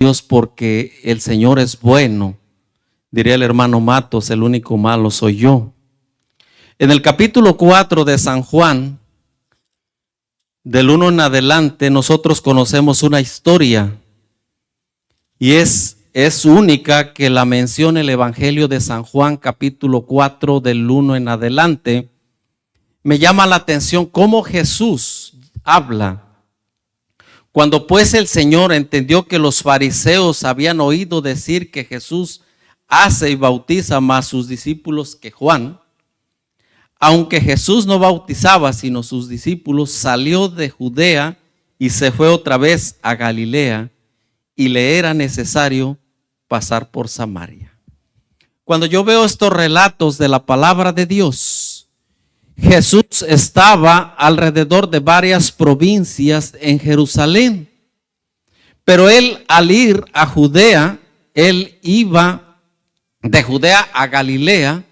Dios porque el Señor es bueno. Diría el hermano Matos, el único malo soy yo. En el capítulo 4 de San Juan, del 1 en adelante, nosotros conocemos una historia y es única que la menciona el Evangelio de San Juan, capítulo 4, del 1 en adelante. Me llama la atención cómo Jesús habla. Cuando pues el Señor entendió que los fariseos habían oído decir que Jesús hace y bautiza más sus discípulos que Juan, aunque Jesús no bautizaba sino sus discípulos, salió de Judea y se fue otra vez a Galilea, y le era necesario pasar por Samaria. Cuando yo veo estos relatos de la palabra de Dios, Jesús estaba alrededor de varias provincias en Jerusalén, pero él al ir a Judea, él iba de Judea a Galilea,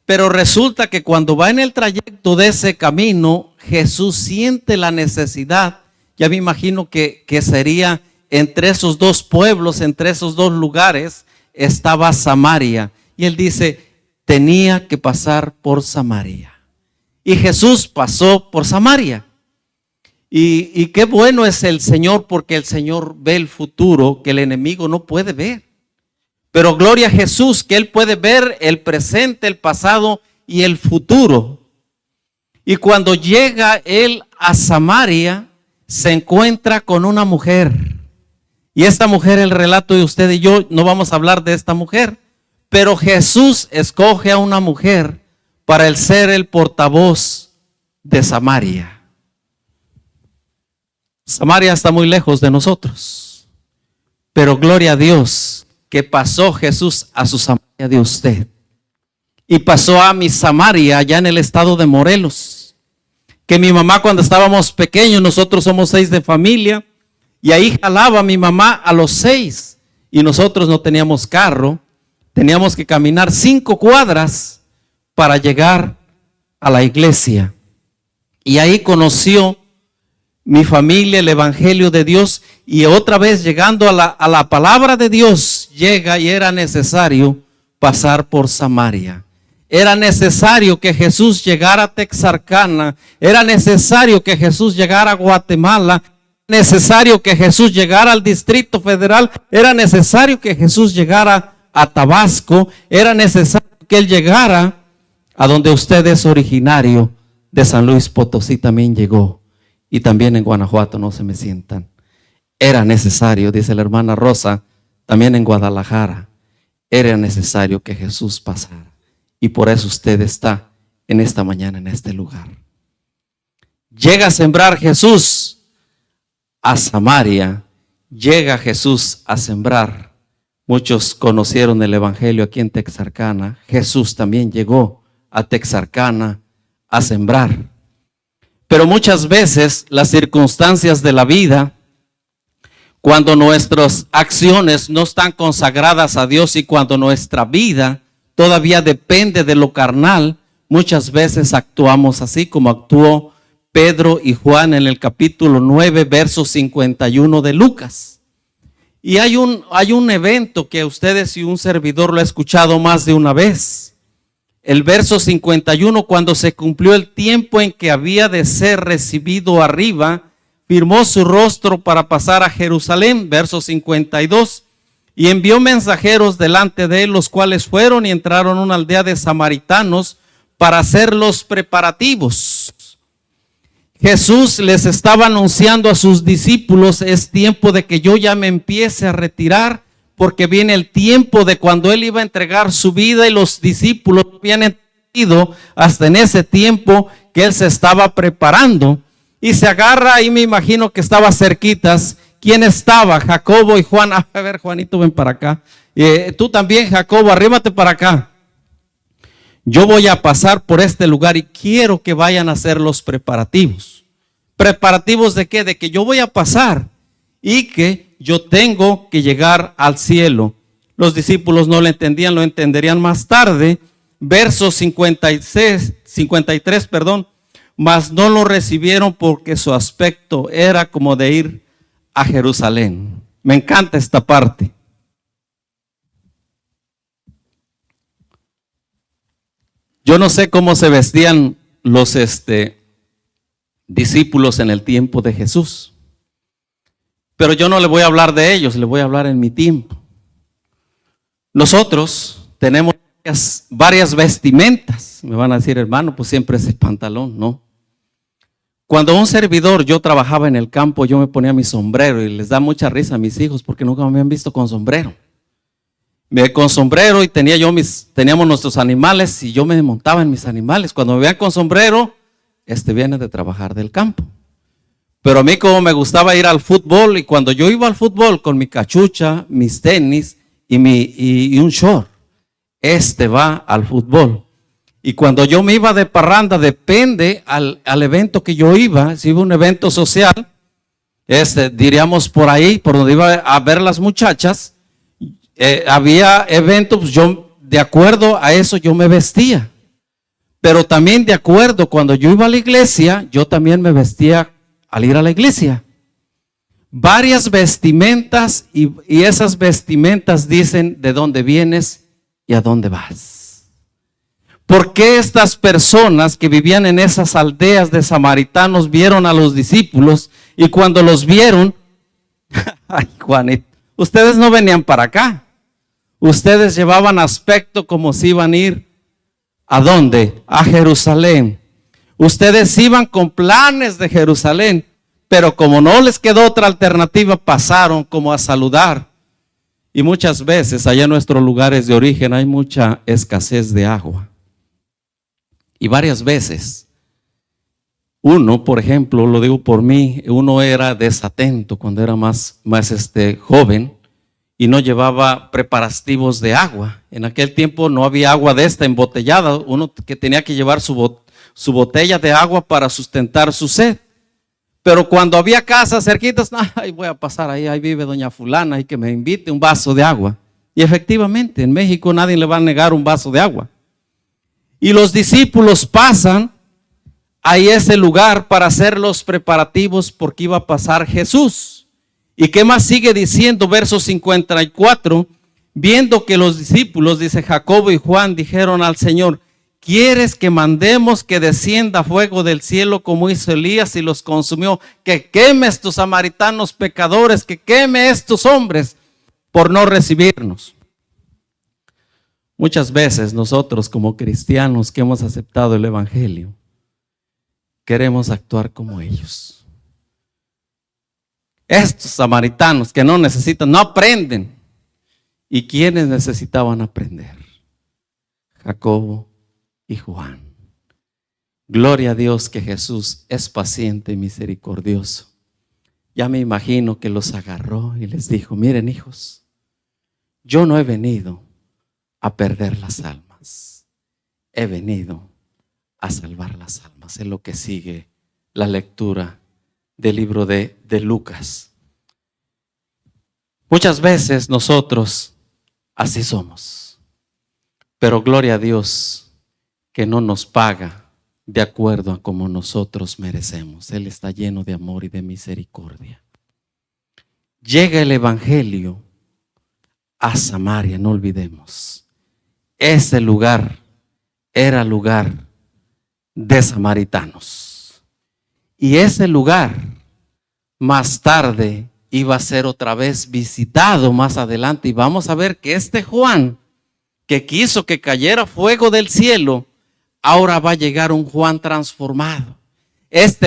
pero resulta que cuando va en el trayecto de ese camino, Jesús siente la necesidad, ya me imagino que sería entre esos dos pueblos, entre esos dos lugares, estaba Samaria, y él dice, tenía que pasar por Samaria. Y Jesús pasó por Samaria. Y qué bueno es el Señor, porque el Señor ve el futuro que el enemigo no puede ver. Pero gloria a Jesús, que Él puede ver el presente, el pasado y el futuro. Y cuando llega Él a Samaria, se encuentra con una mujer. Y esta mujer, el relato de usted y yo, no vamos a hablar de esta mujer. Pero Jesús escoge a una mujer para el ser el portavoz de Samaria. Samaria está muy lejos de nosotros, pero gloria a Dios que pasó Jesús a su Samaria de usted y pasó a mi Samaria allá en el estado de Morelos, que mi mamá cuando estábamos pequeños, nosotros somos 6 de familia, y ahí jalaba mi mamá a los 6 y nosotros no teníamos carro, teníamos que caminar 5 cuadras para llegar a la iglesia. Y ahí conoció mi familia el Evangelio de Dios, y otra vez llegando a la palabra de Dios, llega y era necesario pasar por Samaria. Era necesario que Jesús llegara a Texarkana, era necesario que Jesús llegara a Guatemala, necesario que Jesús llegara al Distrito Federal, era necesario que Jesús llegara a Tabasco, era necesario que Él llegara a donde usted es originario, de San Luis Potosí también llegó, y también en Guanajuato, no se me sientan. Era necesario, dice la hermana Rosa, también en Guadalajara, era necesario que Jesús pasara. Y por eso usted está en esta mañana en este lugar. Llega a sembrar Jesús a Samaria, llega Jesús a sembrar. Muchos conocieron el Evangelio aquí en Texarkana. Jesús también llegó a Texarkana a sembrar. Pero muchas veces las circunstancias de la vida, cuando nuestras acciones no están consagradas a Dios y cuando nuestra vida todavía depende de lo carnal, muchas veces actuamos así como actuó Pedro y Juan en el capítulo 9, verso 51 de Lucas. Y hay un evento que ustedes y un servidor lo ha escuchado más de una vez. El verso 51, cuando se cumplió el tiempo en que había de ser recibido arriba, firmó su rostro para pasar a Jerusalén. Verso 52, y envió mensajeros delante de él, los cuales fueron y entraron a una aldea de samaritanos para hacer los preparativos. Jesús les estaba anunciando a sus discípulos, es tiempo de que yo ya me empiece a retirar, porque viene el tiempo de cuando Él iba a entregar su vida, y los discípulos habían entendido hasta en ese tiempo que Él se estaba preparando. Y se agarra, ahí me imagino que estaba cerquitas. ¿Quién estaba? Jacobo y Juan. A ver, Juanito, ven para acá. Tú también, Jacobo, arrímate para acá. Yo voy a pasar por este lugar y quiero que vayan a hacer los preparativos. ¿Preparativos de qué? De que yo voy a pasar y que yo tengo que llegar al cielo. Los discípulos no lo entendían, lo entenderían más tarde. Verso 53, mas no lo recibieron porque su aspecto era como de ir a Jerusalén. Me encanta esta parte. Yo no sé cómo se vestían los discípulos en el tiempo de Jesús, pero yo no le voy a hablar de ellos, le voy a hablar en mi tiempo. Nosotros tenemos varias vestimentas. Me van a decir, hermano, pues siempre ese pantalón, ¿no? Cuando un servidor, yo trabajaba en el campo, yo me ponía mi sombrero y les da mucha risa a mis hijos porque nunca me habían visto con sombrero. Con sombrero y teníamos nuestros animales y yo me montaba en mis animales. Cuando me veían con sombrero, viene de trabajar del campo. Pero a mí como me gustaba ir al fútbol, y cuando yo iba al fútbol con mi cachucha, mis tenis y un short, va al fútbol. Y cuando yo me iba de parranda, depende al evento que yo iba, si iba a un evento social, diríamos por ahí, por donde iba a ver las muchachas, había eventos, yo de acuerdo a eso yo me vestía. Pero también de acuerdo, cuando yo iba a la iglesia, yo también me vestía al ir a la iglesia. Varias vestimentas y esas vestimentas dicen de dónde vienes y a dónde vas. ¿Por qué estas personas que vivían en esas aldeas de samaritanos vieron a los discípulos y cuando los vieron, ay Juanito, ustedes no venían para acá? Ustedes llevaban aspecto como si iban a ir, ¿a dónde? A Jerusalén. Ustedes iban con planes de Jerusalén, pero como no les quedó otra alternativa, pasaron como a saludar. Y muchas veces allá en nuestros lugares de origen hay mucha escasez de agua. Y varias veces, uno, por ejemplo, lo digo por mí, uno era desatento cuando era más joven y no llevaba preparativos de agua. En aquel tiempo no había agua de esta embotellada, uno que tenía que llevar su botella de agua para sustentar su sed. Pero cuando había casas cerquitas, ay, voy a pasar ahí vive doña fulana y que me invite un vaso de agua. Y efectivamente, en México nadie le va a negar un vaso de agua. Y los discípulos pasan a ese lugar para hacer los preparativos porque iba a pasar Jesús. ¿Y qué más sigue diciendo? Verso 54, viendo que los discípulos, dice Jacobo y Juan, dijeron al Señor, ¿quieres que mandemos que descienda fuego del cielo como hizo Elías y los consumió? Que queme estos samaritanos pecadores, que queme estos hombres por no recibirnos. Muchas veces nosotros como cristianos que hemos aceptado el evangelio, queremos actuar como ellos. Estos samaritanos que no necesitan, no aprenden. ¿Y quiénes necesitaban aprender? Jacobo y Juan. Gloria a Dios que Jesús es paciente y misericordioso. Ya me imagino que los agarró y les dijo, miren hijos, yo no he venido a perder las almas, he venido a salvar las almas. Es lo que sigue la lectura del libro de Lucas. Muchas veces nosotros así somos, pero gloria a Dios que no nos paga de acuerdo a como nosotros merecemos. Él está lleno de amor y de misericordia. Llega el evangelio a Samaria, no olvidemos. Ese lugar era lugar de samaritanos. Y ese lugar más tarde iba a ser otra vez visitado más adelante. Y vamos a ver que Juan, que quiso que cayera fuego del cielo, ahora va a llegar un Juan transformado.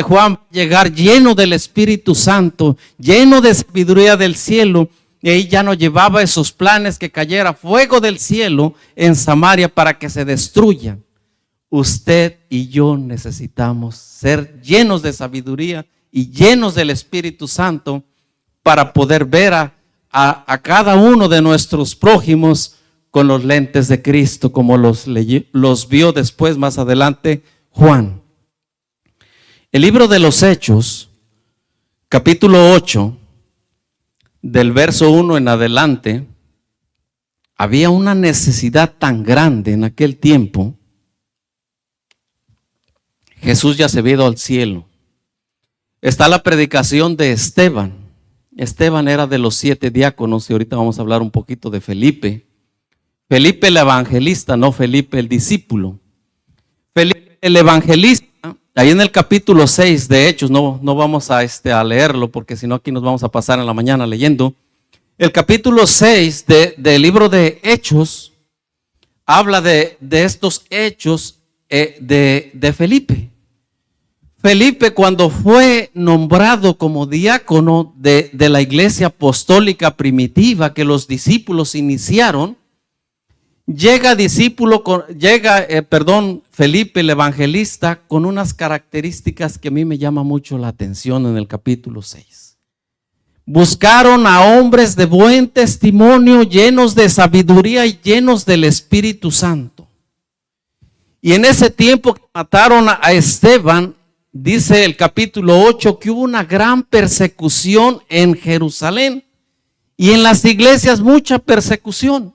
Juan va a llegar lleno del Espíritu Santo, lleno de sabiduría del cielo. Y ahí ya no llevaba esos planes que cayera fuego del cielo en Samaria para que se destruyan. Usted y yo necesitamos ser llenos de sabiduría y llenos del Espíritu Santo para poder ver a cada uno de nuestros prójimos con los lentes de Cristo, como los vio después más adelante Juan. El libro de los Hechos, capítulo 8, del verso 1 en adelante, había una necesidad tan grande en aquel tiempo. Jesús ya se había ido al cielo. Está la predicación de Esteban. Esteban era de los 7 diáconos y ahorita vamos a hablar un poquito de Felipe. Felipe el evangelista, no Felipe el discípulo. Felipe el evangelista, ahí en el capítulo 6 de Hechos, no vamos a leerlo porque si no aquí nos vamos a pasar en la mañana leyendo. El capítulo 6 del libro de Hechos habla de estos hechos de Felipe. Felipe, cuando fue nombrado como diácono de la iglesia apostólica primitiva que los discípulos iniciaron, llega Felipe el evangelista con unas características que a mí me llama mucho la atención en el capítulo 6. Buscaron a hombres de buen testimonio, llenos de sabiduría y llenos del Espíritu Santo. Y en ese tiempo que mataron a Esteban, dice el capítulo 8 que hubo una gran persecución en Jerusalén y en las iglesias mucha persecución.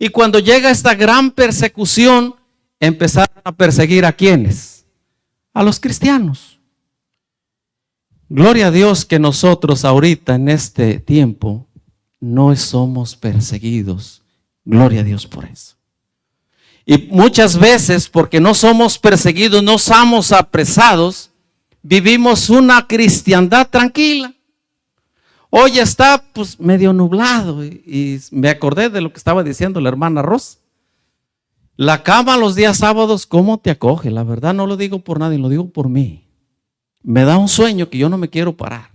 Y cuando llega esta gran persecución, empezaron a perseguir ¿a quiénes? A los cristianos. Gloria a Dios que nosotros ahorita en este tiempo no somos perseguidos. Gloria a Dios por eso. Y muchas veces, porque no somos perseguidos, no somos apresados, vivimos una cristiandad tranquila. Hoy está pues medio nublado y me acordé de lo que estaba diciendo la hermana Rosa. La cama los días sábados, ¿cómo te acoge? La verdad no lo digo por nadie, lo digo por mí. Me da un sueño que yo no me quiero parar.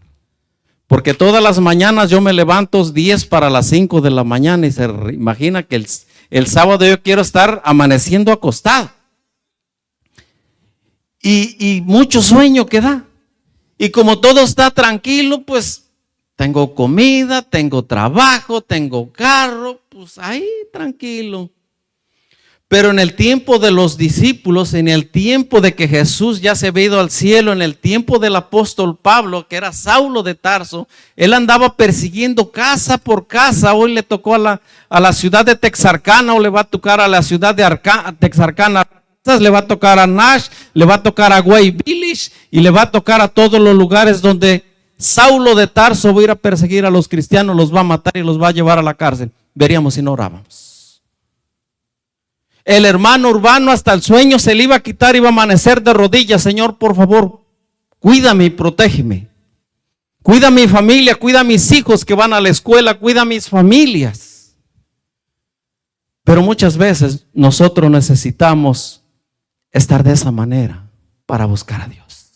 Porque todas las mañanas yo me levanto 10 para las 5 de la mañana y se imagina que el sábado yo quiero estar amaneciendo acostado. Y mucho sueño que da. Y como todo está tranquilo, pues tengo comida, tengo trabajo, tengo carro, pues ahí tranquilo. Pero en el tiempo de los discípulos, en el tiempo de que Jesús ya se había ido al cielo, en el tiempo del apóstol Pablo, que era Saulo de Tarso, él andaba persiguiendo casa por casa. Hoy le tocó a la ciudad de Texarkana, o le va a tocar a la ciudad de Texarkana, le va a tocar a Nash, le va a tocar a Way Village y le va a tocar a todos los lugares donde Saulo de Tarso va a ir a perseguir a los cristianos, los va a matar y los va a llevar a la cárcel. Veríamos si no orábamos. El hermano Urbano hasta el sueño se le iba a quitar, iba a amanecer de rodillas. Señor, por favor, cuídame y protégeme. Cuida a mi familia, cuida a mis hijos que van a la escuela, cuida a mis familias. Pero muchas veces nosotros necesitamos estar de esa manera para buscar a Dios.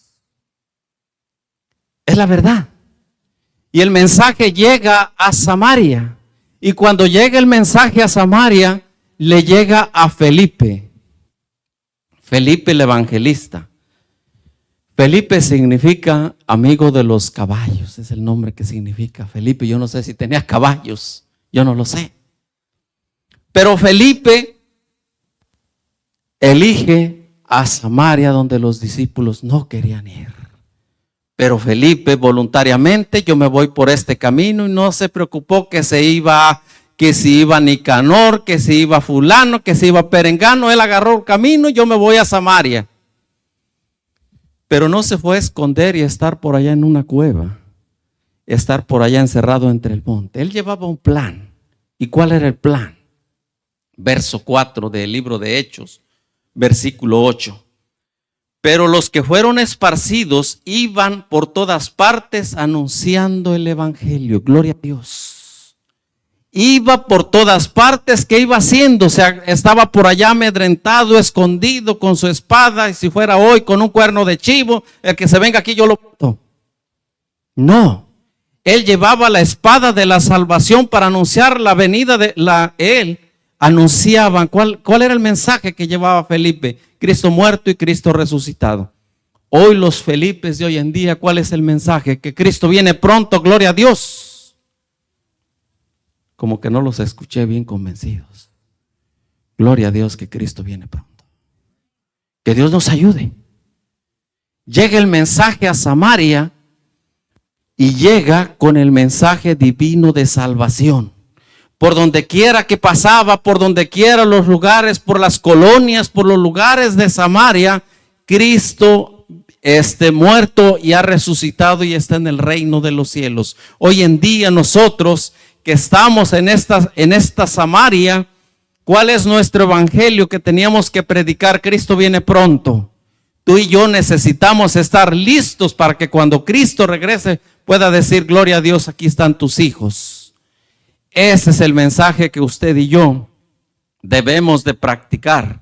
Es la verdad. Y el mensaje llega a Samaria. Y cuando llega el mensaje a Samaria, le llega a Felipe. Felipe el evangelista. Felipe significa amigo de los caballos. Es el nombre que significa Felipe. Yo no sé si tenía caballos. Yo no lo sé. Pero Felipe elige a Samaria, donde los discípulos no querían ir. Pero Felipe voluntariamente, yo me voy por este camino, y no se preocupó que si iba Nicanor, que si iba fulano, que si iba perengano. Él agarró el camino y yo me voy a Samaria. Pero no se fue a esconder y a estar por allá en una cueva, estar por allá encerrado entre el monte. Él llevaba un plan. ¿Y cuál era el plan? Verso 4 del libro de Hechos, versículo 8. Pero los que fueron esparcidos iban por todas partes anunciando el evangelio. Gloria a Dios. Iba por todas partes. ¿Qué iba haciendo? O sea, estaba por allá amedrentado, escondido con su espada, y si fuera hoy con un cuerno de chivo, el que se venga aquí yo lo mato. No. Él llevaba la espada de la salvación para anunciar la venida de él. Anunciaban, ¿cuál era el mensaje que llevaba Felipe? Cristo muerto y Cristo resucitado. Hoy los Felipes de hoy en día, ¿cuál es el mensaje? Que Cristo viene pronto, gloria a Dios. Como que no los escuché bien convencidos. Gloria a Dios que Cristo viene pronto. Que Dios nos ayude. Llega el mensaje a Samaria y llega con el mensaje divino de salvación. Por donde quiera que pasaba, por donde quiera los lugares, por las colonias, por los lugares de Samaria, Cristo muerto y ha resucitado y está en el reino de los cielos. Hoy en día nosotros que estamos en esta Samaria, ¿cuál es nuestro evangelio que teníamos que predicar? Cristo viene pronto. Tú y yo necesitamos estar listos para que cuando Cristo regrese pueda decir: gloria a Dios, aquí están tus hijos. Ese es el mensaje que usted y yo debemos de practicar.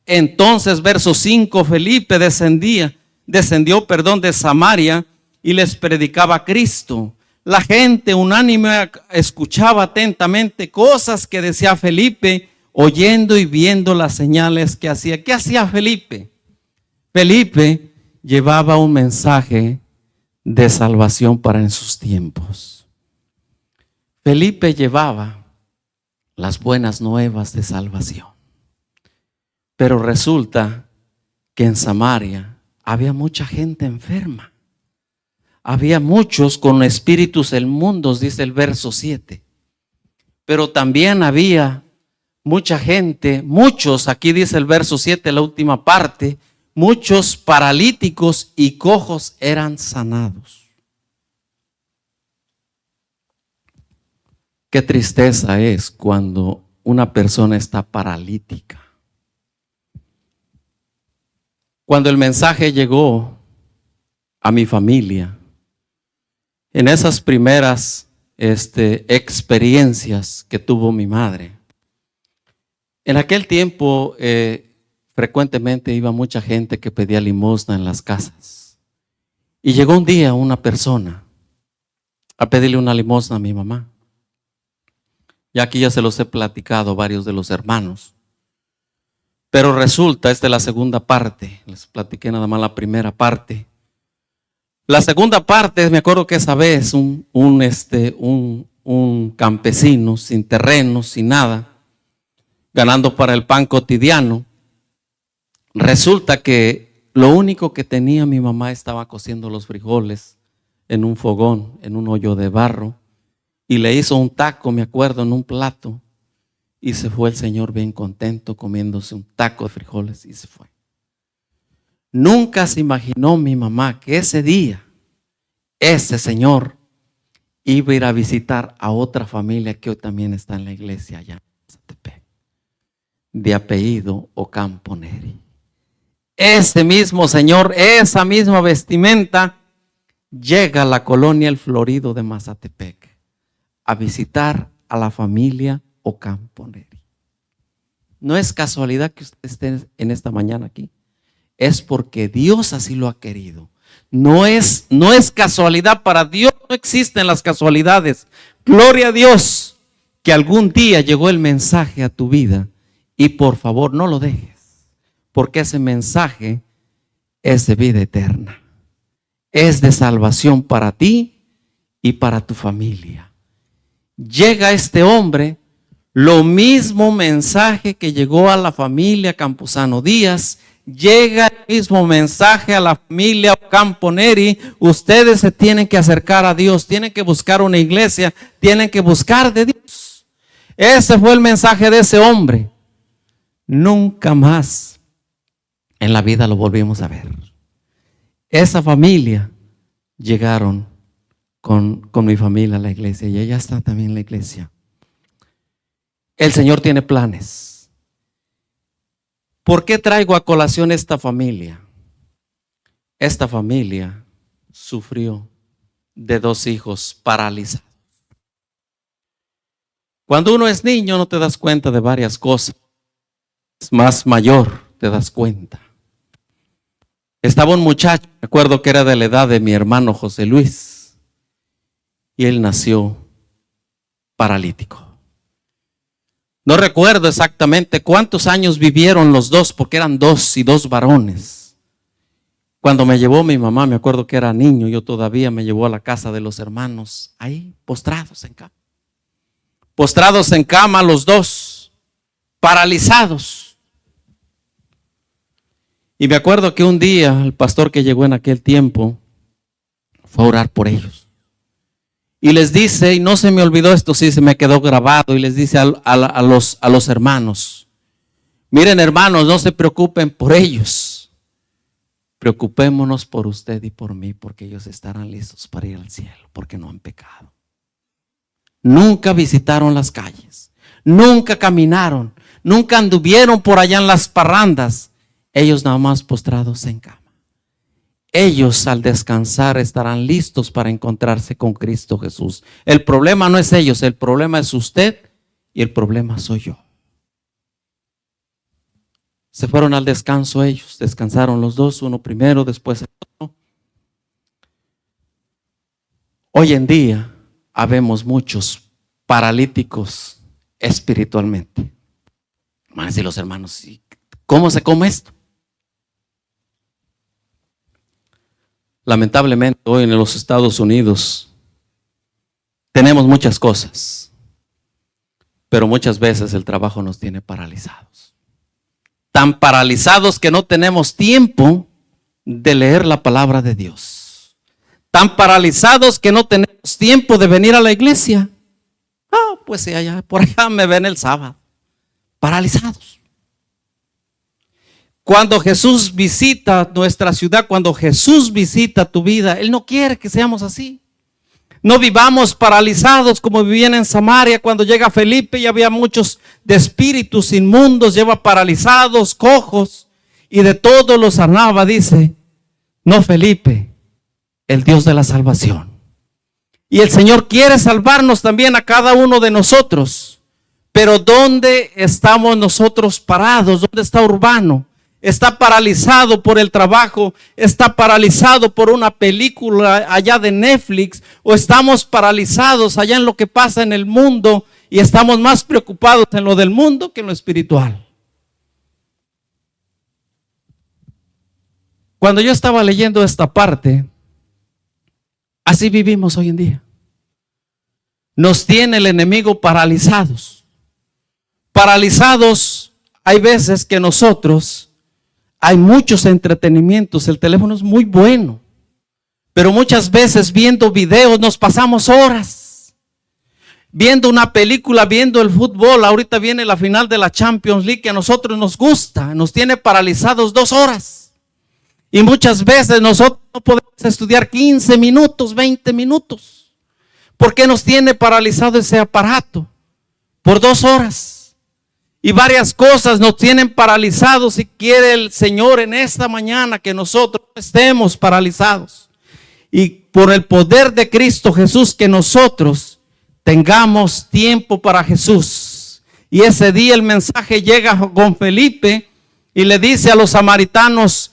Entonces, verso 5, Felipe descendió de Samaria y les predicaba a Cristo. La gente unánime escuchaba atentamente cosas que decía Felipe, oyendo y viendo las señales que hacía. ¿Qué hacía Felipe? Felipe llevaba un mensaje de salvación para en sus tiempos. Felipe llevaba las buenas nuevas de salvación. Pero resulta que en Samaria había mucha gente enferma. Había muchos con espíritus inmundos, dice el verso 7. Pero también había mucha gente, muchos, aquí dice el verso 7, la última parte, muchos paralíticos y cojos eran sanados. Qué tristeza es cuando una persona está paralítica. Cuando el mensaje llegó a mi familia, en esas primeras experiencias que tuvo mi madre, en aquel tiempo frecuentemente iba mucha gente que pedía limosna en las casas. Y llegó un día una persona a pedirle una limosna a mi mamá. Y aquí ya se los he platicado varios de los hermanos. Pero resulta, esta es la segunda parte, les platiqué nada más la primera parte. La segunda parte, me acuerdo que esa vez un campesino sin terreno, sin nada, ganando para el pan cotidiano, resulta que lo único que tenía mi mamá estaba cociendo los frijoles en un fogón, en un hoyo de barro, y le hizo un taco, me acuerdo, en un plato. Y se fue el Señor bien contento comiéndose un taco de frijoles y se fue. Nunca se imaginó mi mamá que ese día, ese Señor iba a ir a visitar a otra familia que hoy también está en la iglesia allá en Mazatepec, de apellido Ocampo Neri. Ese mismo Señor, esa misma vestimenta, llega a la colonia El Florido de Mazatepec a visitar a la familia Ocampo Neri. No es casualidad que usted esté en esta mañana aquí. Es porque Dios así lo ha querido. No es casualidad. Para Dios no existen las casualidades. Gloria a Dios que algún día llegó el mensaje a tu vida. Y por favor no lo dejes, porque ese mensaje es de vida eterna. Es de salvación para ti y para tu familia. Llega este hombre, lo mismo mensaje que llegó a la familia Campuzano Díaz, llega el mismo mensaje a la familia Ocampo Neri. Ustedes se tienen que acercar a Dios, tienen que buscar una iglesia, tienen que buscar de Dios. Ese fue el mensaje de ese hombre. Nunca más en la vida lo volvimos a ver. Esa familia llegaron con mi familia a la iglesia y ella está también en la iglesia. El Señor tiene planes. ¿Por qué traigo a colación esta familia? Esta familia sufrió de 2 hijos paralizados. Cuando uno es niño no te das cuenta de varias cosas. Más mayor te das cuenta. Estaba un muchacho, me acuerdo que era de la edad de mi hermano José Luis, y él nació paralítico. No recuerdo exactamente cuántos años vivieron los dos, porque eran 2 y 2 varones. Cuando me llevó mi mamá, me acuerdo que era niño, yo todavía, me llevó a la casa de los hermanos, ahí postrados en cama. Postrados en cama los 2, paralizados. Y me acuerdo que un día el pastor que llegó en aquel tiempo fue a orar por ellos. Y les dice, y no se me olvidó esto, sí se me quedó grabado, y les dice a los hermanos: miren hermanos, no se preocupen por ellos. preocupémonos por usted y por mí, porque ellos estarán listos para ir al cielo, porque no han pecado. Nunca visitaron las calles, nunca caminaron, nunca anduvieron por allá en las parrandas. Ellos nada más postrados en cama. Ellos al descansar estarán listos para encontrarse con Cristo Jesús. El problema no es ellos, el problema es usted y el problema soy yo. Se fueron al descanso ellos, descansaron los dos, uno primero, después el otro. Hoy en día habemos muchos paralíticos espiritualmente. Van a decir los hermanos, ¿cómo se come esto? Lamentablemente hoy en los Estados Unidos tenemos muchas cosas, pero muchas veces el trabajo nos tiene paralizados. Tan paralizados que no tenemos tiempo de leer la palabra de Dios. Tan paralizados que no tenemos tiempo de venir a la iglesia. Pues sí, por allá me ven el sábado. Paralizados. Cuando Jesús visita nuestra ciudad, cuando Jesús visita tu vida, Él no quiere que seamos así. No vivamos paralizados como vivían en Samaria. Cuando llega Felipe y había muchos de espíritus inmundos, lleva paralizados, cojos, y de todos los sanaba, dice, no Felipe, el Dios de la salvación. Y el Señor quiere salvarnos también a cada uno de nosotros. Pero ¿dónde estamos nosotros parados? ¿Dónde está Urbano? Está paralizado por el trabajo, está paralizado por una película allá de Netflix, o estamos paralizados allá en lo que pasa en el mundo y estamos más preocupados en lo del mundo que en lo espiritual. Cuando yo estaba leyendo esta parte, así vivimos hoy en día. Nos tiene el enemigo paralizados. Paralizados, hay veces que nosotros hay muchos entretenimientos, el teléfono es muy bueno, pero muchas veces viendo videos nos pasamos horas, viendo una película, viendo el fútbol. Ahorita viene la final de la Champions League que a nosotros nos gusta, nos tiene paralizados 2 horas. Y muchas veces nosotros no podemos estudiar 15 minutos, 20 minutos. ¿Por qué nos tiene paralizado ese aparato? Por 2 horas. Y varias cosas nos tienen paralizados, y quiere el Señor en esta mañana que nosotros estemos paralizados. Y por el poder de Cristo Jesús, que nosotros tengamos tiempo para Jesús. Y ese día el mensaje llega con Felipe y le dice a los samaritanos,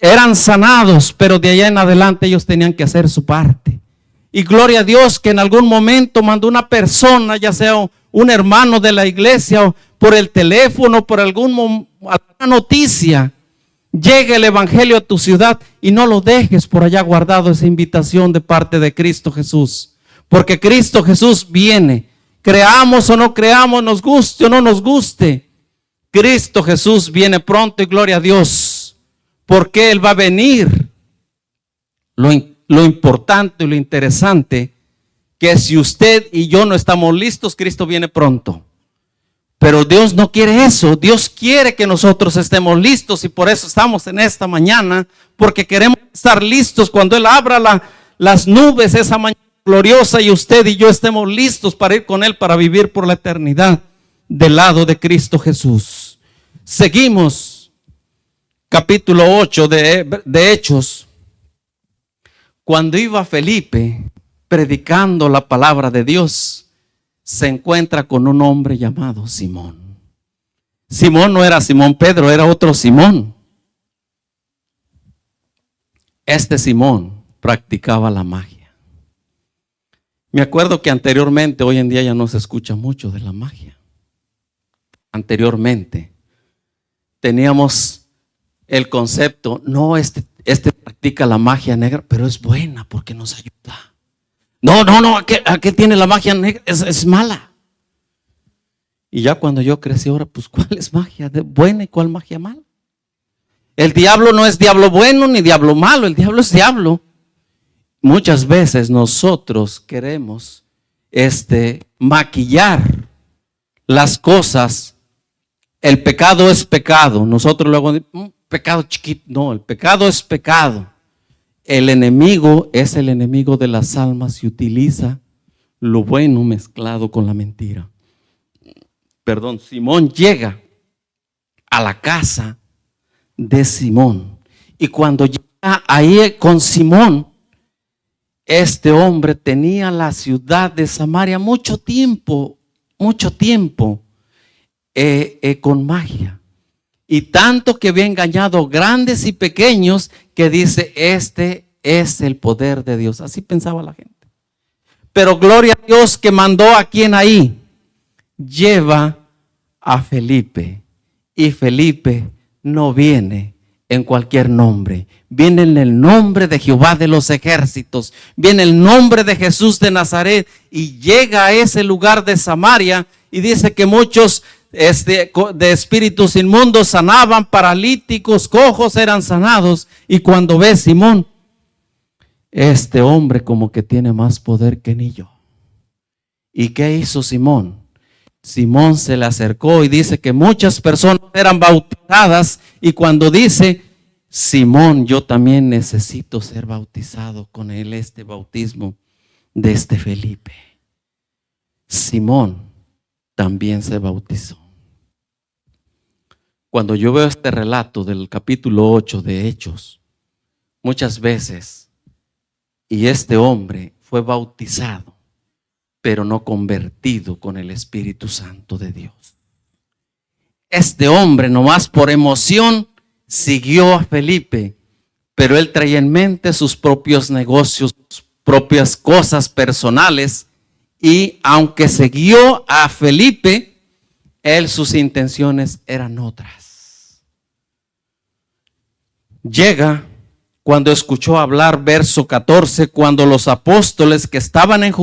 eran sanados, pero de allá en adelante ellos tenían que hacer su parte. Y gloria a Dios que en algún momento mandó una persona, ya sea un hermano de la iglesia, o por el teléfono, por alguna noticia, llegue el evangelio a tu ciudad, y no lo dejes por allá guardado, esa invitación de parte de Cristo Jesús. Porque Cristo Jesús viene, creamos o no creamos, nos guste o no nos guste, Cristo Jesús viene pronto, y gloria a Dios, porque Él va a venir. Lo importante y lo interesante, que si usted y yo no estamos listos, Cristo viene pronto. Pero Dios no quiere eso. Dios quiere que nosotros estemos listos, y por eso estamos en esta mañana, porque queremos estar listos cuando Él abra las nubes esa mañana gloriosa, y usted y yo estemos listos para ir con Él, para vivir por la eternidad del lado de Cristo Jesús. Seguimos, capítulo 8 de Hechos. Cuando iba Felipe predicando la palabra de Dios, se encuentra con un hombre llamado Simón. Simón no era Simón Pedro, era otro Simón. Este Simón practicaba la magia. Me acuerdo que anteriormente, hoy en día ya no se escucha mucho de la magia. Anteriormente teníamos el concepto, no, este practica la magia negra, pero es buena porque nos ayuda. No, ¿a qué tiene la magia negra? Es mala. Y ya cuando yo crecí, ahora, pues, ¿cuál es magia buena y cuál magia mala? El diablo no es diablo bueno ni diablo malo, el diablo es diablo. Muchas veces nosotros queremos maquillar las cosas. El pecado es pecado. Nosotros luego, pecado chiquito. No, el pecado es pecado. El enemigo es el enemigo de las almas y utiliza lo bueno mezclado con la mentira. Simón llega a la casa de Simón. Y cuando llega ahí con Simón, este hombre tenía la ciudad de Samaria mucho tiempo con magia. Y tanto que había engañado grandes y pequeños que dice, este es el poder de Dios. Así pensaba la gente. Pero gloria a Dios que mandó a quien ahí. Lleva a Felipe. Y Felipe no viene en cualquier nombre. Viene en el nombre de Jehová de los ejércitos. Viene el nombre de Jesús de Nazaret. Y llega a ese lugar de Samaria. Y dice que muchos de espíritus inmundos sanaban, paralíticos, cojos eran sanados. Y cuando ve Simón, este hombre como que tiene más poder que ni yo. ¿Y qué hizo Simón? Simón se le acercó y dice que muchas personas eran bautizadas. Y cuando dice, Simón, yo también necesito ser bautizado con él, este bautismo de este Felipe. Simón también se bautizó. Cuando yo veo este relato del capítulo 8 de Hechos, muchas veces, y este hombre fue bautizado, pero no convertido con el Espíritu Santo de Dios. Este hombre nomás por emoción siguió a Felipe, pero él traía en mente sus propios negocios, sus propias cosas personales, y aunque siguió a Felipe, sus intenciones eran otras. Llega cuando escuchó hablar, verso 14, cuando los apóstoles que estaban en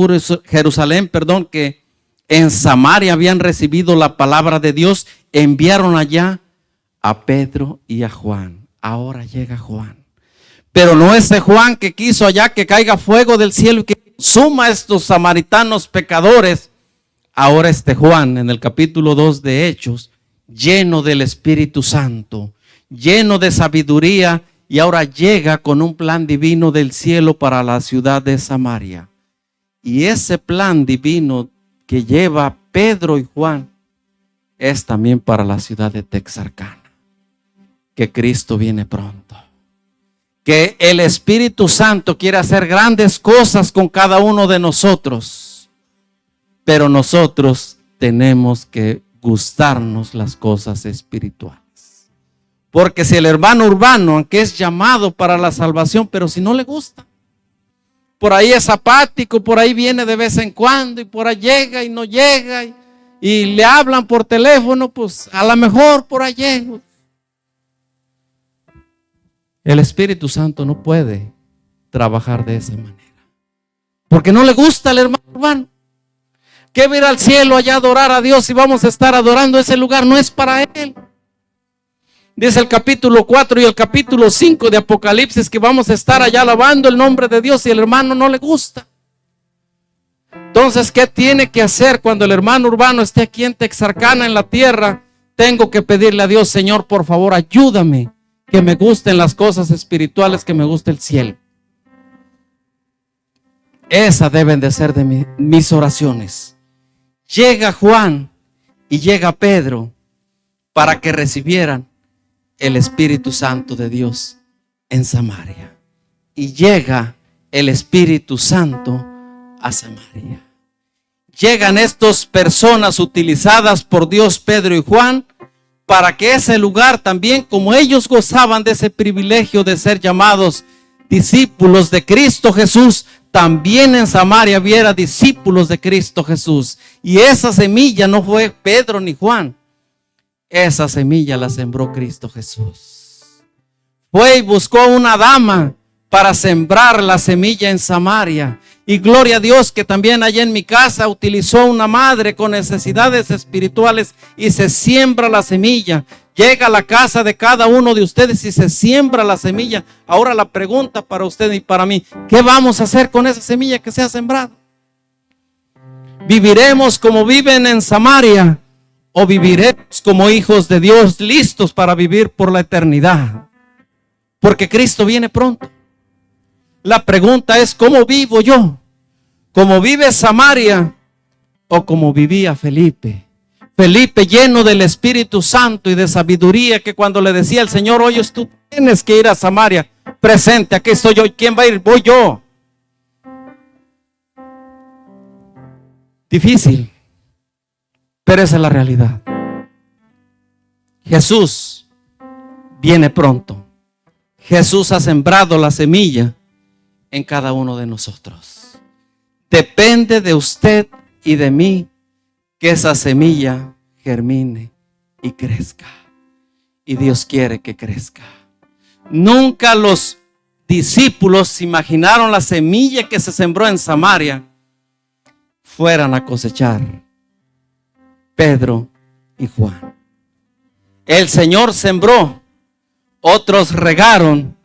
Jerusalén, que en Samaria habían recibido la palabra de Dios, enviaron allá a Pedro y a Juan. Ahora llega Juan. Pero no ese Juan que quiso allá que caiga fuego del cielo y que consuma a estos samaritanos pecadores. Ahora este Juan, en el capítulo 2 de Hechos, lleno del Espíritu Santo, lleno de sabiduría, y ahora llega con un plan divino del cielo para la ciudad de Samaria. Y ese plan divino que lleva Pedro y Juan es también para la ciudad de Texarkana. Que Cristo viene pronto. Que el Espíritu Santo quiere hacer grandes cosas con cada uno de nosotros. Pero nosotros tenemos que gustarnos las cosas espirituales. Porque si el hermano Urbano, aunque es llamado para la salvación, pero si no le gusta, por ahí es apático, por ahí viene de vez en cuando y por ahí llega y no llega y le hablan por teléfono, pues a lo mejor por ahí llega. El Espíritu Santo no puede trabajar de esa manera. Porque no le gusta al hermano Urbano. Que va a ir al cielo allá a adorar a Dios y vamos a estar adorando ese lugar, no es para él. Dice el capítulo 4 y el capítulo 5 de Apocalipsis que vamos a estar allá alabando el nombre de Dios y el hermano no le gusta. Entonces, ¿qué tiene que hacer cuando el hermano Urbano esté aquí en Texarkana, en la tierra? Tengo que pedirle a Dios, Señor, por favor, ayúdame, que me gusten las cosas espirituales, que me guste el cielo. Esas deben de ser de mis oraciones. Llega Juan y llega Pedro para que recibieran el Espíritu Santo de Dios en Samaria. Y llega el Espíritu Santo a Samaria. Llegan estas personas utilizadas por Dios, Pedro y Juan, para que ese lugar también, como ellos gozaban de ese privilegio de ser llamados discípulos de Cristo Jesús, también en Samaria hubiera discípulos de Cristo Jesús. Y esa semilla no fue Pedro ni Juan. Esa semilla la sembró Cristo Jesús. Fue y buscó una dama para sembrar la semilla en Samaria. Y gloria a Dios que también allá en mi casa utilizó una madre con necesidades espirituales y se siembra la semilla. Llega a la casa de cada uno de ustedes y se siembra la semilla. Ahora la pregunta para usted y para mí: ¿qué vamos a hacer con esa semilla que se ha sembrado? ¿Viviremos como viven en Samaria? o viviremos como hijos de Dios listos para vivir por la eternidad? Porque Cristo viene pronto. La pregunta es, ¿cómo vivo yo? ¿Cómo vive Samaria o como vivía Felipe? Felipe, lleno del Espíritu Santo y de sabiduría, que cuando le decía al Señor, oye, tú tienes que ir a Samaria, presente, aquí estoy yo. ¿Quién va a ir? Voy yo. Difícil, pero esa es la realidad. Jesús viene pronto. Jesús ha sembrado la semilla en cada uno de nosotros. Depende de usted y de mí que esa semilla germine y crezca. Y Dios quiere que crezca. Nunca los discípulos imaginaron la semilla que se sembró en Samaria fueran a cosechar Pedro y Juan. El Señor sembró, otros regaron,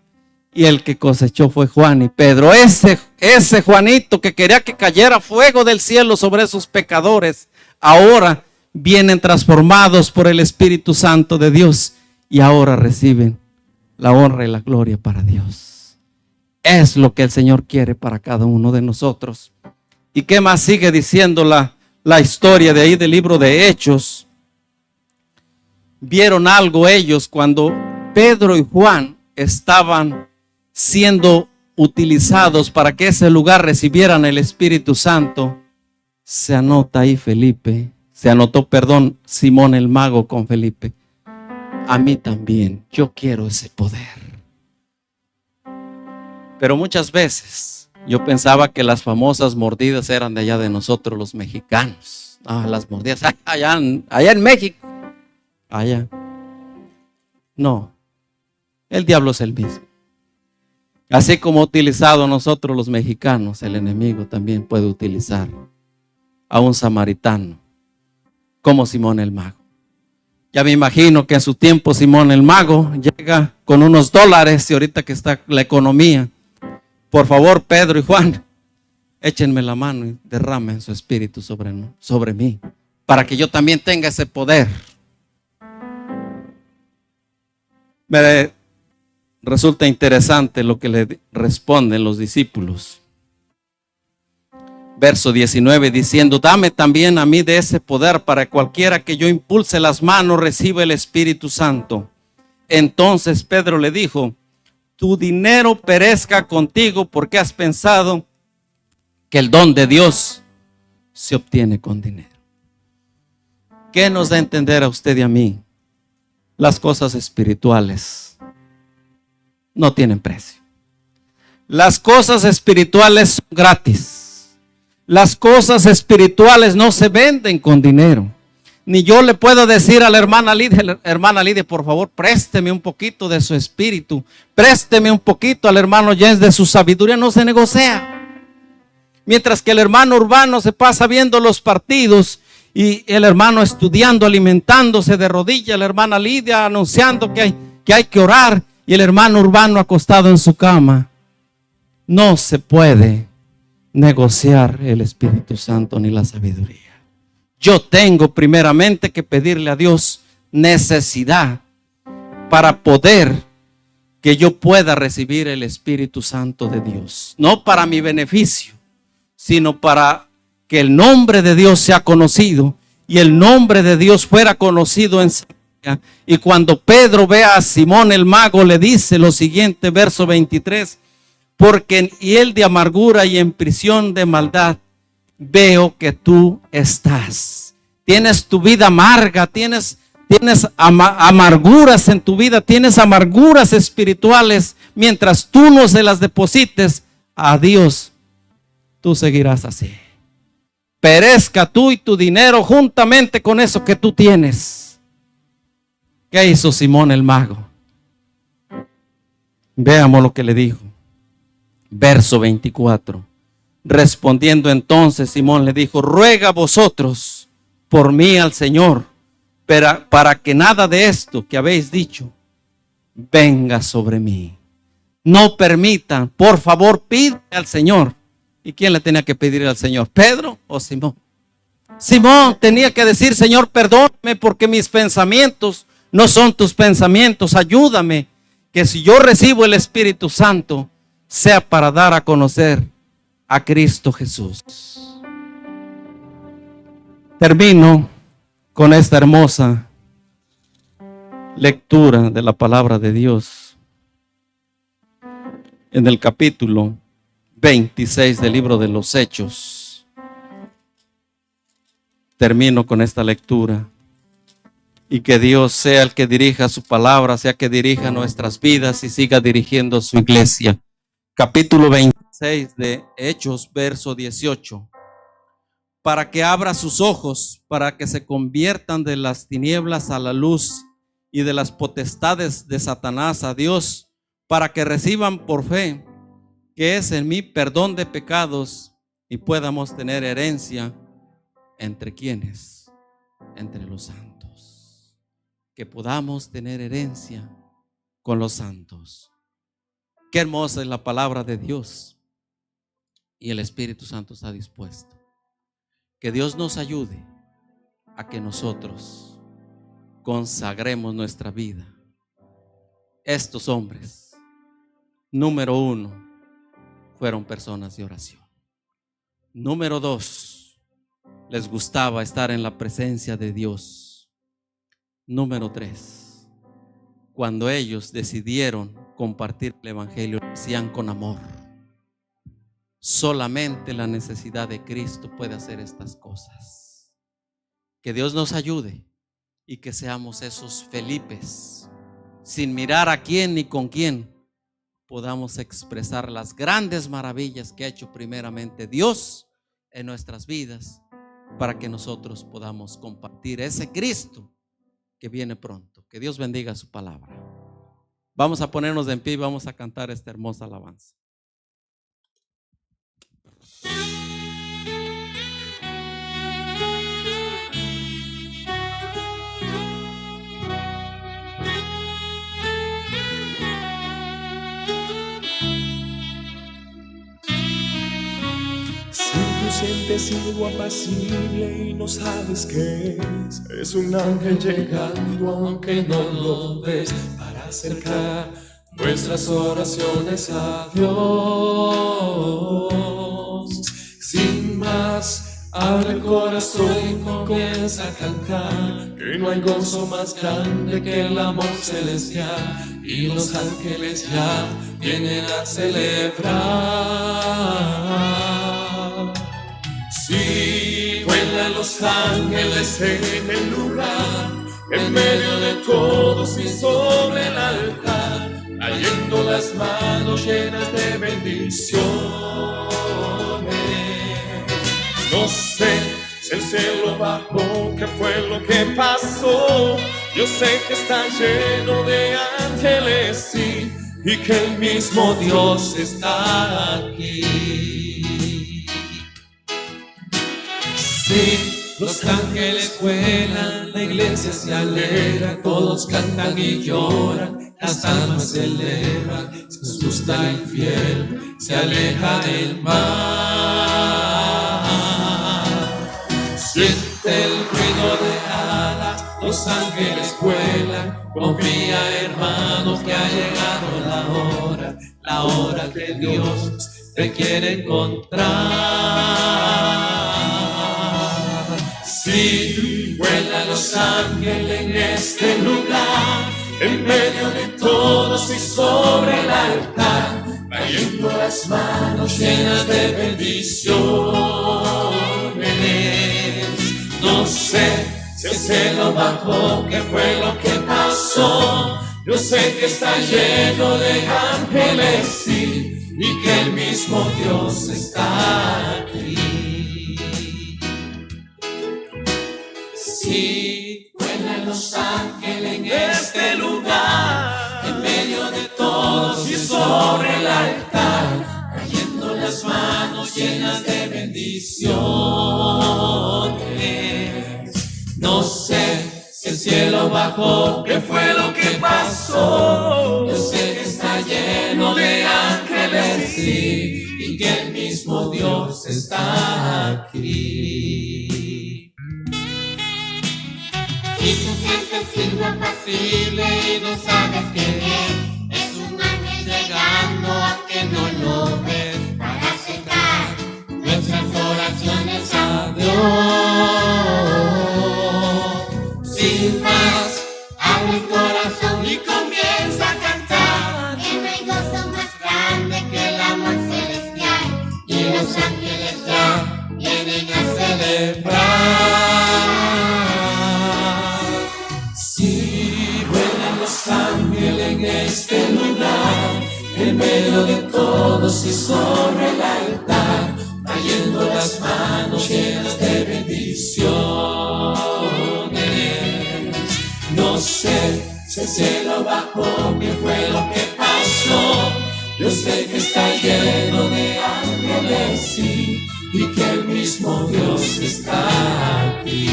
y el que cosechó fue Juan y Pedro. Ese Juanito que quería que cayera fuego del cielo sobre esos pecadores, ahora vienen transformados por el Espíritu Santo de Dios y ahora reciben la honra y la gloria para Dios. Es lo que el Señor quiere para cada uno de nosotros. ¿Y qué más sigue diciendo la historia de ahí del libro de Hechos? Vieron algo ellos cuando Pedro y Juan estaban siendo utilizados para que ese lugar recibieran el Espíritu Santo. Se anota ahí Simón el mago con Felipe. A mí también, yo quiero ese poder. Pero muchas veces yo pensaba que las famosas mordidas eran de allá de nosotros los mexicanos. Las mordidas allá en México. Allá. No, el diablo es el mismo. Así como ha utilizado a nosotros los mexicanos, el enemigo también puede utilizar a un samaritano como Simón el mago. Ya me imagino que en su tiempo Simón el mago llega con unos dólares y ahorita que está la economía, por favor, Pedro y Juan, échenme la mano y derramen su espíritu sobre mí, para que yo también tenga ese poder. Me resulta interesante lo que le responden los discípulos. Verso 19 diciendo, dame también a mí de ese poder para que cualquiera que yo impulse las manos reciba el Espíritu Santo. Entonces Pedro le dijo, tu dinero perezca contigo porque has pensado que el don de Dios se obtiene con dinero. ¿Qué nos da a entender a usted y a mí? Las cosas espirituales no tienen precio. Las cosas espirituales son gratis. Las cosas espirituales no se venden con dinero. Ni yo le puedo decir a la hermana Lidia, por favor, présteme un poquito de su espíritu. Présteme un poquito al hermano Jens de su sabiduría. No se negocia. Mientras que el hermano Urbano se pasa viendo los partidos y el hermano estudiando, alimentándose de rodillas, la hermana Lidia anunciando que hay que orar y el hermano Urbano acostado en su cama. No se puede negociar el Espíritu Santo ni la sabiduría. Yo tengo primeramente que pedirle a Dios necesidad para poder que yo pueda recibir el Espíritu Santo de Dios. No para mi beneficio, sino para que el nombre de Dios sea conocido y el nombre de Dios fuera conocido en Samaria. Y cuando Pedro ve a Simón el mago, le dice lo siguiente, verso 23, porque en hiel de amargura y en prisión de maldad veo que tú estás. Tienes tu vida amarga, tienes amarguras en tu vida, tienes amarguras espirituales. Mientras tú no se las deposites a Dios, tú seguirás así. Perezca tú y tu dinero juntamente con eso que tú tienes. ¿Qué hizo Simón el mago? Veamos lo que le dijo. Verso 24. Respondiendo entonces Simón le dijo, ruega vosotros por mí al Señor, para que nada de esto que habéis dicho venga sobre mí. No permitan, por favor, pide al Señor. ¿Y quién le tenía que pedir al Señor? ¿Pedro o Simón? Simón tenía que decir: Señor, perdóname porque mis pensamientos no son tus pensamientos. Ayúdame que si yo recibo el Espíritu Santo, sea para dar a conocer a Cristo Jesús. Termino con esta hermosa lectura de la palabra de Dios en el capítulo 26 del libro de los Hechos. Termino con esta lectura, y que Dios sea el que dirija su palabra, sea que dirija nuestras vidas y siga dirigiendo su iglesia. Capítulo 26 de Hechos, verso 18. Para que abra sus ojos, para que se conviertan de las tinieblas a la luz y de las potestades de Satanás a Dios, para que reciban por fe, que es en mí, perdón de pecados, y podamos tener herencia. ¿Entre quiénes? Entre los santos. Que podamos tener herencia con los santos. Qué hermosa es la palabra de Dios, y el Espíritu Santo está dispuesto. Que Dios nos ayude a que nosotros consagremos nuestra vida. Estos hombres, número 1, fueron personas de oración. Número 2, les gustaba estar en la presencia de Dios. Número 3, cuando ellos decidieron compartir el evangelio, lo hacían con amor. Solamente la necesidad de Cristo puede hacer estas cosas. Que Dios nos ayude y que seamos esos Felipes, sin mirar a quién ni con quién, podamos expresar las grandes maravillas que ha hecho primeramente Dios en nuestras vidas, para que nosotros podamos compartir ese Cristo que viene pronto. Que Dios bendiga su palabra. Vamos a ponernos en pie y vamos a cantar esta hermosa alabanza. Sientes algo apacible y no sabes qué es un ángel llegando aunque no lo ves, para acercar nuestras oraciones a Dios. Sin más, abre el corazón y comienza a cantar, que no hay gozo más grande que el amor celestial, y los ángeles ya vienen a celebrar. Sí, vuelan los ángeles en el lugar, en medio de todos y sobre el altar, trayendo las manos llenas de bendiciones. No sé si el cielo bajó, qué fue lo que pasó. Yo sé que está lleno de ángeles, sí, y que el mismo Dios está aquí. Sí, los ángeles vuelan, la iglesia se alegra, todos cantan y lloran, las almas se elevan. Jesús está infiel, se aleja del mal. Siente el ruido de alas, los ángeles vuelan. Confía, hermano, que ha llegado la hora que Dios te quiere encontrar. Sí, vuelan los ángeles en este lugar, en medio de todos y sobre el altar, trayendo las manos llenas de bendiciones. No sé si el cielo bajó, qué fue lo que pasó. Yo sé que está lleno de ángeles, sí, y que el mismo Dios está aquí. Sí, vuelan los ángeles en este lugar, en medio de todos y sobre el altar, trayendo las manos llenas de bendiciones. No sé si el cielo bajó, qué fue lo que pasó. Yo sé que está lleno de ángeles, sí, y que el mismo Dios está aquí. Si tú sientes frío apacible y no sabes quién es un ángel llegando aunque no lo ves, para acercar nuestras oraciones a Dios. Sin más, abre el corazón y comienza a cantar. Que no hay gozo más grande que el amor celestial, y los ángeles ya vienen a celebrar. Si vuelan los ángeles en este lugar, en medio de todos y sobre el altar, trayendo las manos llenas de bendiciones. No sé si el cielo bajó, qué fue lo que pasó. Yo sé que está lleno de ángeles, sí, y que el mismo Dios está aquí.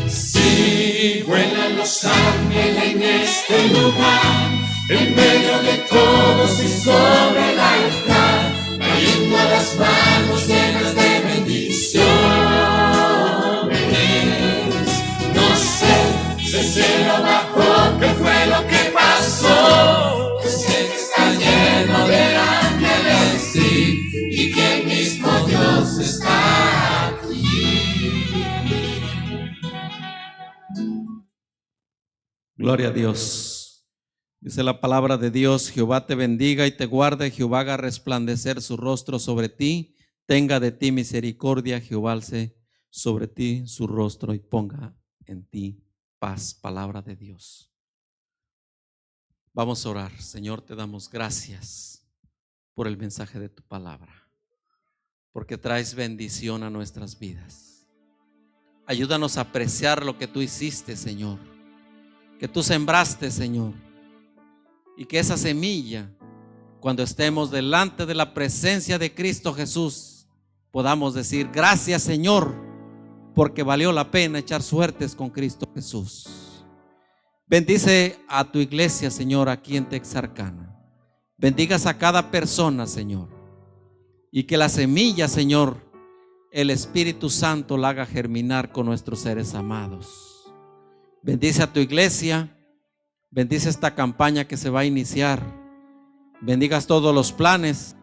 Sí, vuelan los ángeles en este lugar, en medio de todos y sobre el altar, trayendo las manos llenas de bendiciones. No sé si el cielo bajó, qué fue lo que pasó. Yo sé que está lleno de ángeles, sí, y que el mismo Dios está aquí. Gloria a Dios. Dice la palabra de Dios: Jehová te bendiga y te guarde, Jehová haga resplandecer su rostro sobre ti, tenga de ti misericordia, Jehová alce sobre ti su rostro y ponga en ti paz. Palabra de Dios. Vamos a orar. Señor, te damos gracias por el mensaje de tu palabra, porque traes bendición a nuestras vidas. Ayúdanos a apreciar lo que tú hiciste, Señor, que tú sembraste, Señor, y que esa semilla, cuando estemos delante de la presencia de Cristo Jesús, podamos decir: gracias, Señor, porque valió la pena echar suertes con Cristo Jesús. Bendice a tu iglesia, Señor, aquí en Texarkana. Bendigas a cada persona, Señor, y que la semilla, Señor, el Espíritu Santo la haga germinar con nuestros seres amados. Bendice a tu iglesia, bendice esta campaña que se va a iniciar, bendigas todos los planes.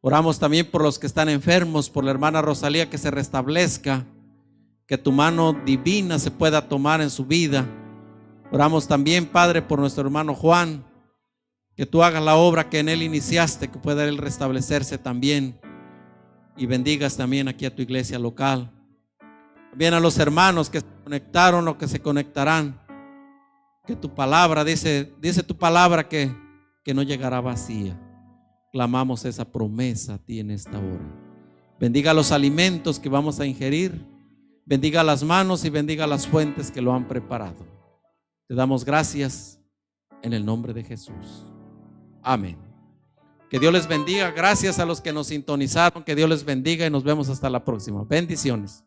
Oramos también por los que están enfermos, por la hermana Rosalía, que se restablezca, que tu mano divina se pueda tomar en su vida. Oramos también, Padre, por nuestro hermano Juan, que tú hagas la obra que en él iniciaste, que pueda él restablecerse también, y bendigas también aquí a tu iglesia local. También a los hermanos que se conectaron o que se conectarán, que tu palabra, dice tu palabra que no llegará vacía. Clamamos esa promesa a ti en esta hora. Bendiga los alimentos que vamos a ingerir, bendiga las manos y bendiga las fuentes que lo han preparado. Te damos gracias en el nombre de Jesús. Amén. Que Dios les bendiga. Gracias a los que nos sintonizaron. Que Dios les bendiga y nos vemos hasta la próxima. Bendiciones.